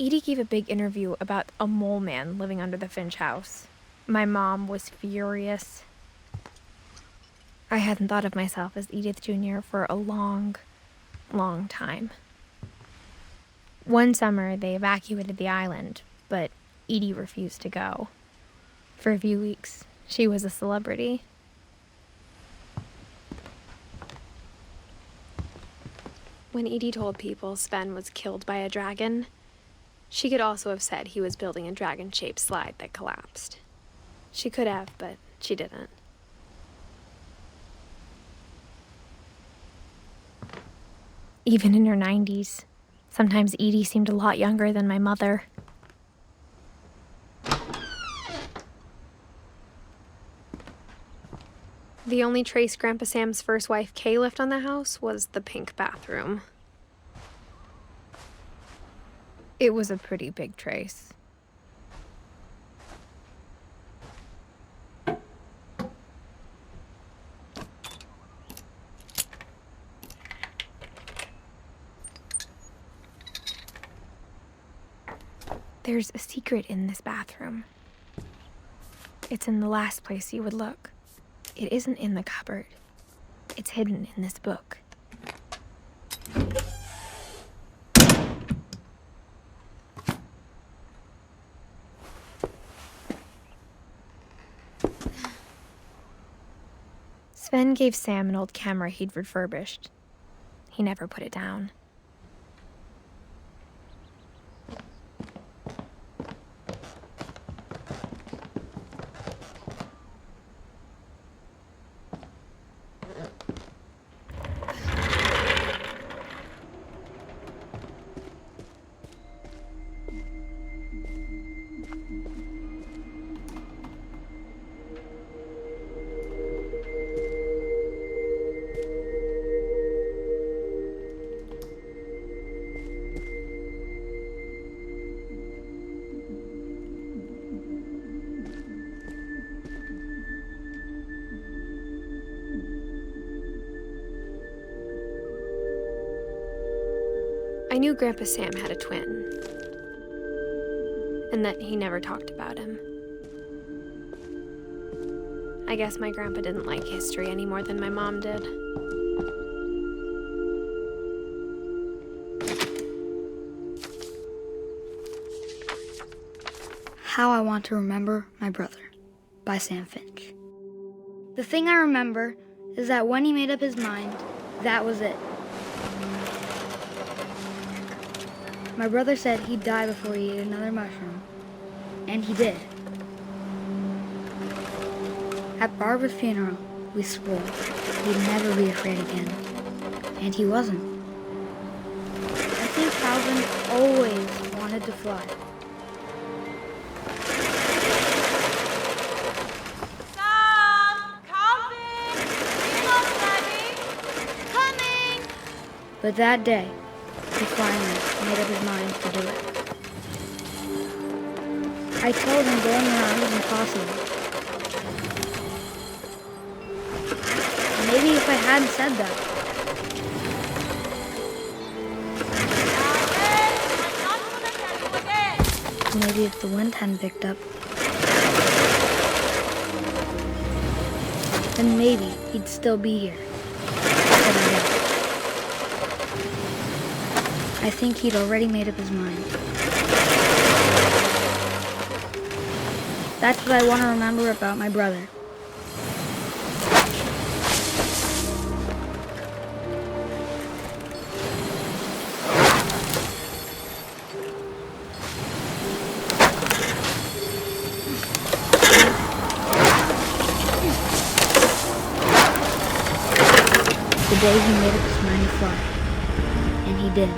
Edie gave a big interview about a mole man living under the Finch house. My mom was furious. I hadn't thought of myself as Edith Jr. for a long, long time. One summer, they evacuated the island, but Edie refused to go. For a few weeks, she was a celebrity. When Edie told people Sven was killed by a dragon, she could also have said he was building a dragon-shaped slide that collapsed. She could have, but she didn't. Even in her 90s, sometimes Edie seemed a lot younger than my mother. The only trace Grandpa Sam's first wife, Kay, left on the house was the pink bathroom. It was a pretty big trace. There's a secret in this bathroom. It's in the last place you would look. It isn't in the cupboard. It's hidden in this book. Sven gave Sam an old camera he'd refurbished. He never put it down. I knew Grandpa Sam had a twin, and that he never talked about him. I guess my grandpa didn't like history any more than my mom did. How I Want to Remember My Brother by Sam Finch. The thing I remember is that when he made up his mind, that was it. My brother said he'd die before he ate another mushroom, and he did. At Barbara's funeral, we swore he'd never be afraid again, and he wasn't. I think Calvin always wanted to fly. But that day, he finally made up his mind to do it. I told him going around was impossible. Maybe if I hadn't said that. Maybe if the wind hadn't picked up. Then maybe he'd still be here. But I don't. I think he'd already made up his mind. That's what I want to remember about my brother. The day he made up his mind to fly. And he did.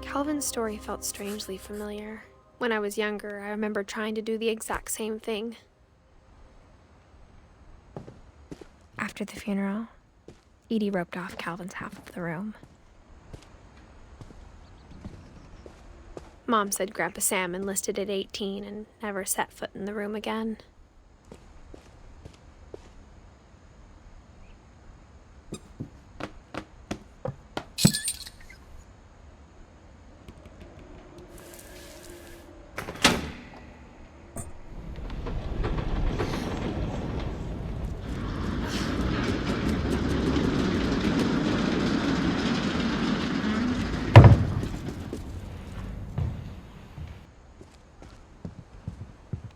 Calvin's story felt strangely familiar. When I was younger, I remember trying to do the exact same thing. After the funeral, Edie roped off Calvin's half of the room. Mom said Grandpa Sam enlisted at 18 and never set foot in the room again.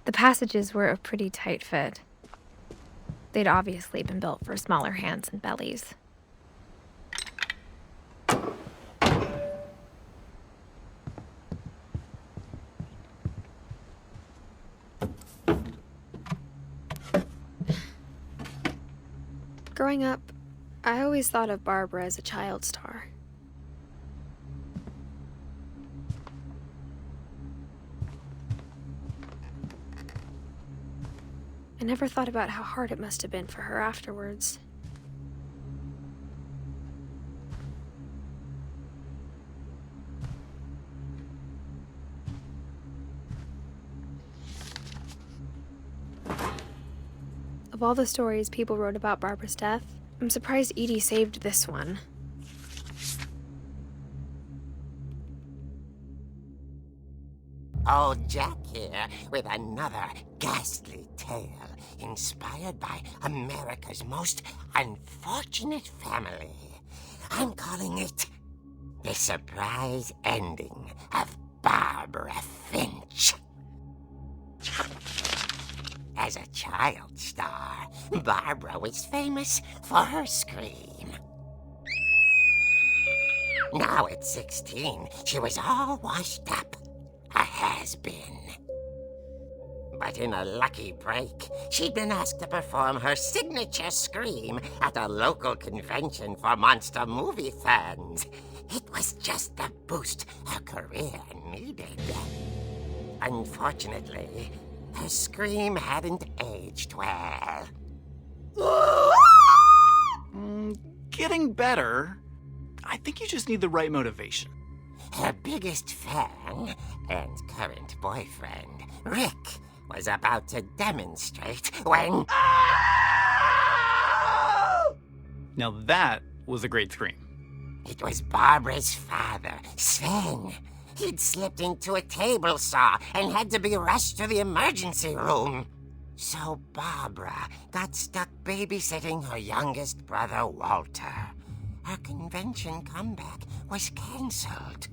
The passages were a pretty tight fit. They'd obviously been built for smaller hands and bellies. Growing up, I always thought of Barbara as a child star. I never thought about how hard it must have been for her afterwards. Of all the stories people wrote about Barbara's death, I'm surprised Edie saved this one. Old Jack here with another ghastly tale inspired by America's most unfortunate family. I'm calling it The Surprise Ending of Barbara Finch. As a child star, Barbara was famous for her scream. Now at 16, she was all washed up. A has-been. But in a lucky break, she'd been asked to perform her signature scream at a local convention for monster movie fans. It was just the boost her career needed. Unfortunately, her scream hadn't aged well. Getting better. I think you just need the right motivation. Her biggest fan and current boyfriend, Rick, was about to demonstrate when... Now that was a great scream. It was Barbara's father, Sven. He'd slipped into a table saw and had to be rushed to the emergency room. So Barbara got stuck babysitting her youngest brother, Walter. Her convention comeback was cancelled.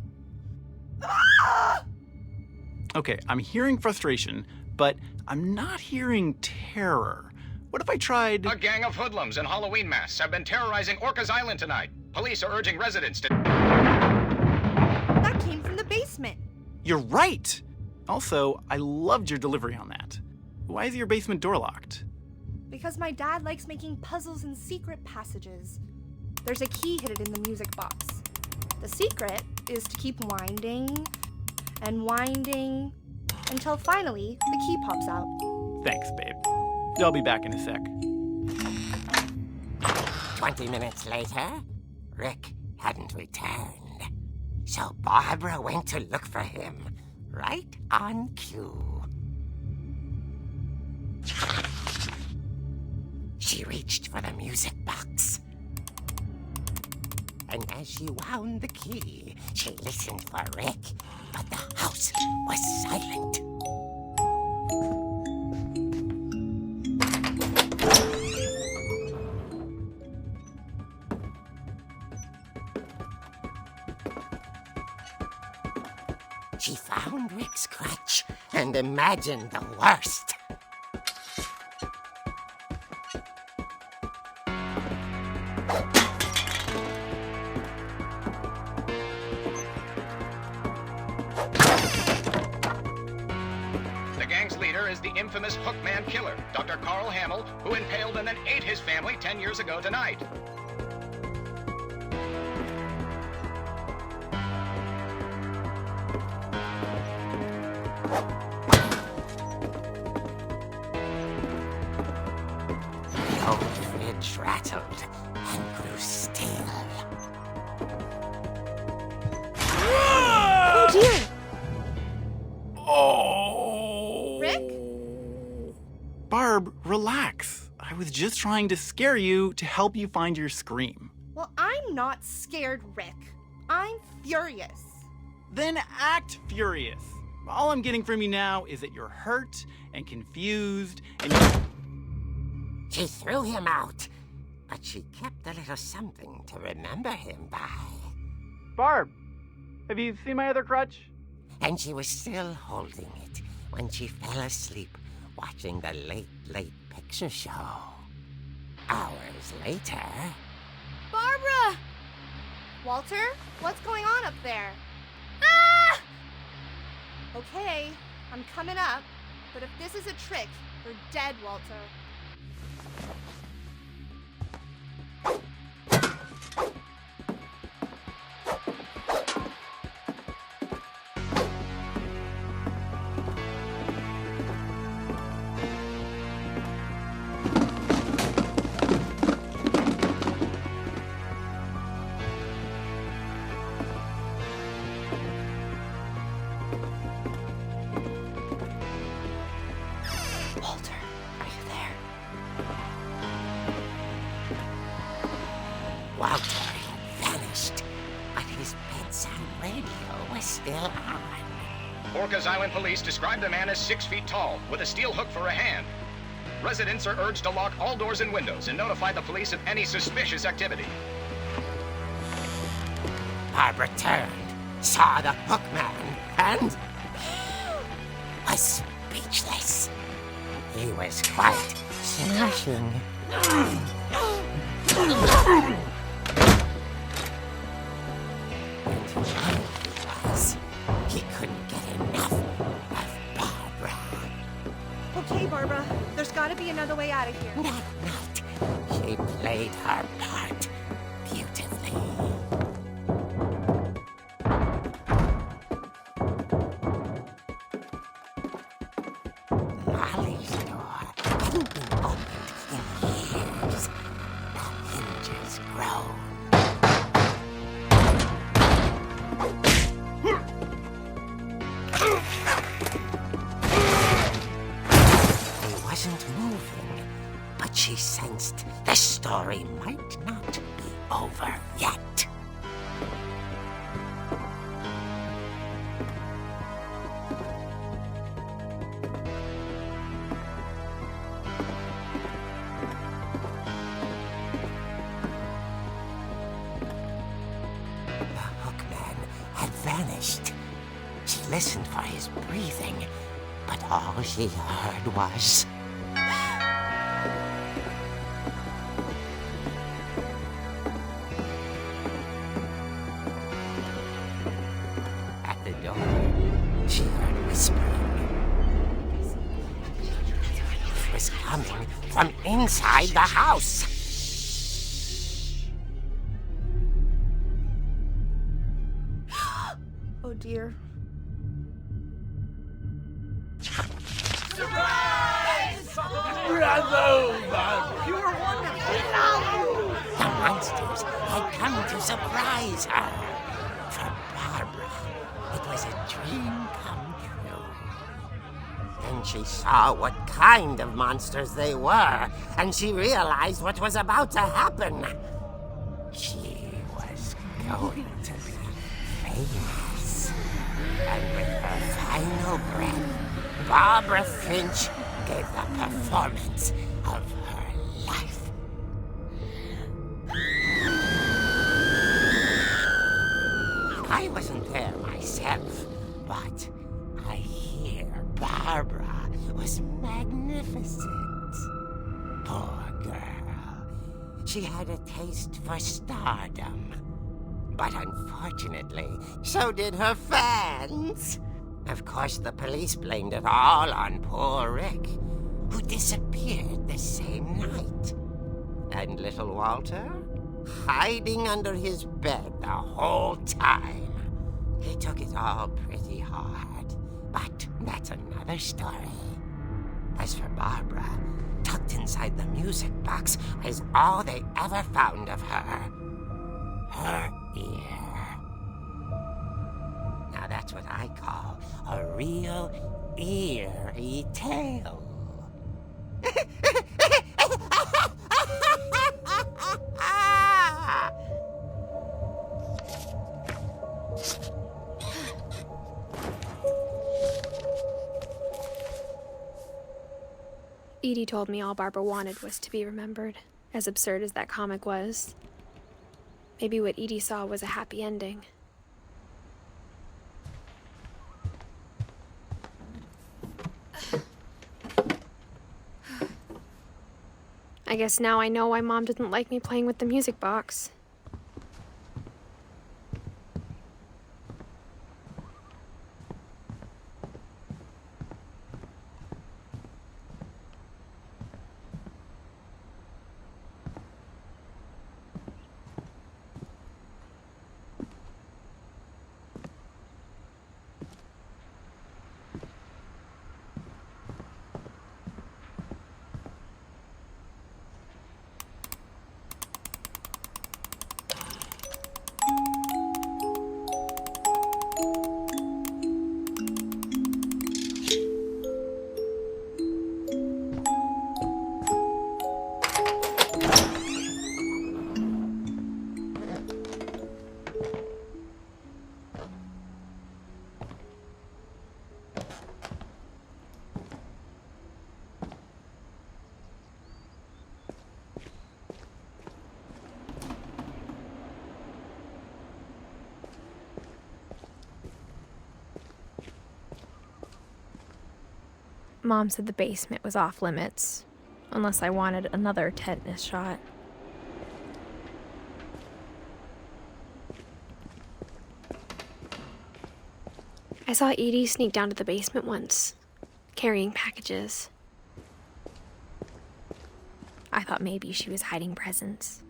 Okay, I'm hearing frustration, but I'm not hearing terror. What if I tried... A gang of hoodlums in Halloween masks have been terrorizing Orcas Island tonight. Police are urging residents to... That came from the basement. You're right! Also, I loved your delivery on that. Why is your basement door locked? Because my dad likes making puzzles and secret passages. There's a key hidden in the music box. The secret is to keep winding and winding until finally the key pops out. Thanks, babe. I'll be back in a sec. 20 minutes later, Rick hadn't returned. So Barbara went to look for him, right on cue. She reached for the music box. And as she wound the key, she listened for Rick, but the house was silent. She found Rick's crutch and imagined the worst. The gang's leader is the infamous Hookman killer, Dr. Carl Hamill, who impaled and then ate his family 10 years ago tonight. The old fridge rattled and grew still. Oh dear! relax. I was just trying to scare you to help you find your scream. Well, I'm not scared, Rick. I'm furious. Then act furious. All I'm getting from you now is that you're hurt and confused and She threw him out, but she kept a little something to remember him by. Barb, have you seen my other crutch? And she was still holding it when she fell asleep watching the late picture show. Hours later... Barbara! Walter, what's going on up there? Ah! Okay, I'm coming up, but if this is a trick, you're dead, Walter. Walter, are you there? Walter had vanished, but his bedside radio was still on. Orcas Island police describe the man as 6 feet tall, with a steel hook for a hand. Residents are urged to lock all doors and windows and notify the police of any suspicious activity. Barbara turned, saw the hook man, and was speechless. He was quite smashing. And he was. He couldn't get enough of Barbara. Okay, Barbara, there's gotta be another way out of here. That night, she played her part beautifully. Molly's door hadn't been opened in years. The hinges groaned. He wasn't moving, but she sensed the story might not be over yet. The hookman had vanished. She listened for his breathing, but all she heard was... At the door, she heard whispering. It was coming from inside the house. Oh dear. The monsters had come to surprise her. For Barbara, it was a dream come true. Then she saw what kind of monsters they were, and she realized what was about to happen. She was going to be famous. And with her final breath, Barbara Finch gave the performance of her life. I wasn't there myself, but I hear Barbara was magnificent. Poor girl. She had a taste for stardom. But unfortunately, so did her fans. Of course, the police blamed it all on poor Rick, who disappeared the same night. And little Walter? Hiding under his bed the whole time. He took it all pretty hard, but that's another story. As for Barbara, tucked inside the music box is all they ever found of her. Her ear. Now that's what I call a real eerie tale. Edie told me all Barbara wanted was to be remembered, as absurd as that comic was. Maybe what Edie saw was a happy ending. I guess now I know why Mom didn't like me playing with the music box. Mom said the basement was off limits, unless I wanted another tetanus shot. I saw Edie sneak down to the basement once, carrying packages. I thought maybe she was hiding presents.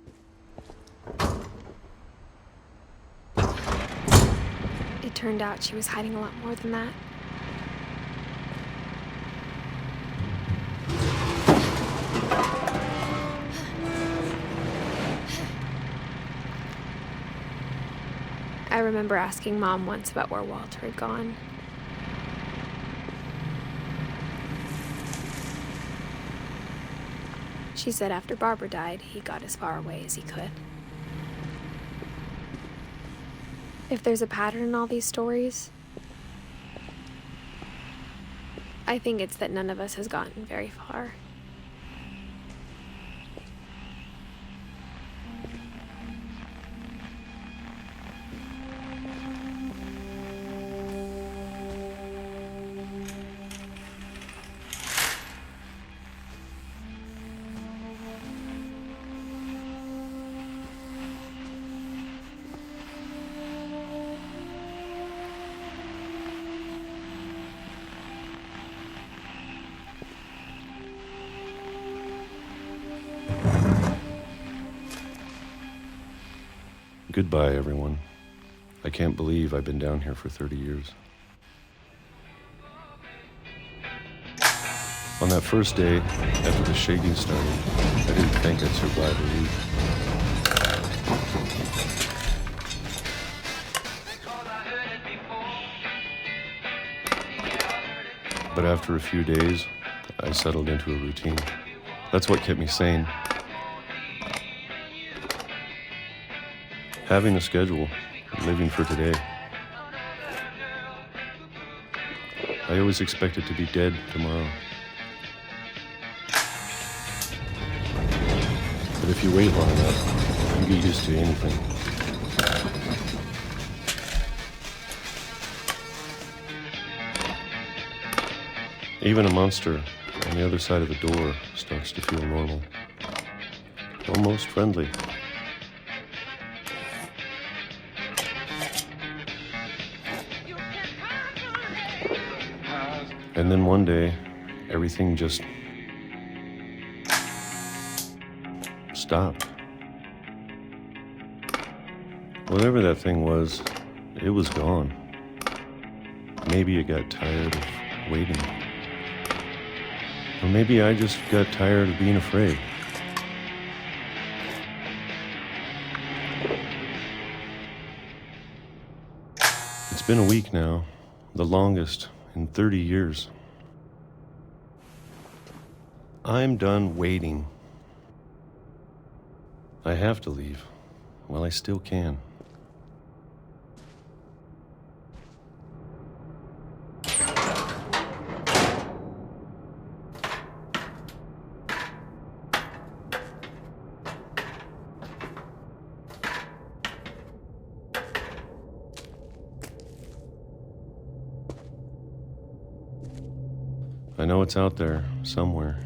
It turned out she was hiding a lot more than that. I remember asking Mom once about where Walter had gone. She said after Barbara died, he got as far away as he could. If there's a pattern in all these stories, I think it's that none of us has gotten very far. Goodbye, everyone. I can't believe I've been down here for 30 years. On that first day, after the shaking started, I didn't think I'd survive a week. But after a few days, I settled into a routine. That's what kept me sane. Having a schedule, living for today. I always expected to be dead tomorrow. But if you wait long enough, you get used to anything. Even a monster on the other side of the door starts to feel normal. Almost friendly. And then one day, everything just stopped. Whatever that thing was, it was gone. Maybe it got tired of waiting. Or maybe I just got tired of being afraid. It's been a week now, the longest in 30 years. I'm done waiting. I have to leave while I still can. I know it's out there somewhere.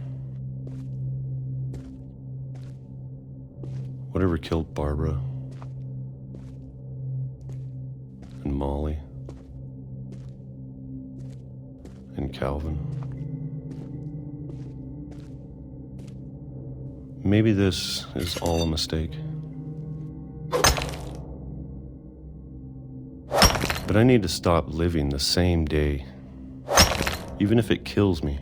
Whatever killed Barbara and Molly and Calvin. Maybe this is all a mistake. But I need to stop living the same day, even if it kills me.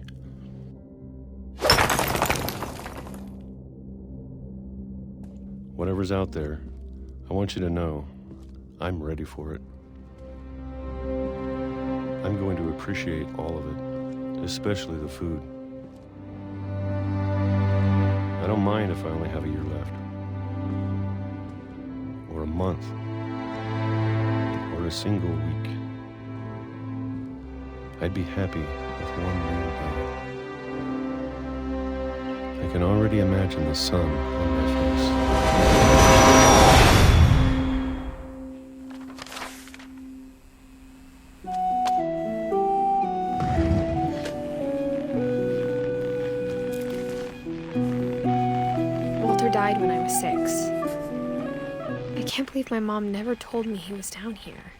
Whatever's out there, I want you to know I'm ready for it. I'm going to appreciate all of it, especially the food. I don't mind if I only have a year left, or a month, or a single week. I'd be happy with one new day. I can already imagine the sun on my face. Walter died when I was 6. I can't believe my mom never told me he was down here.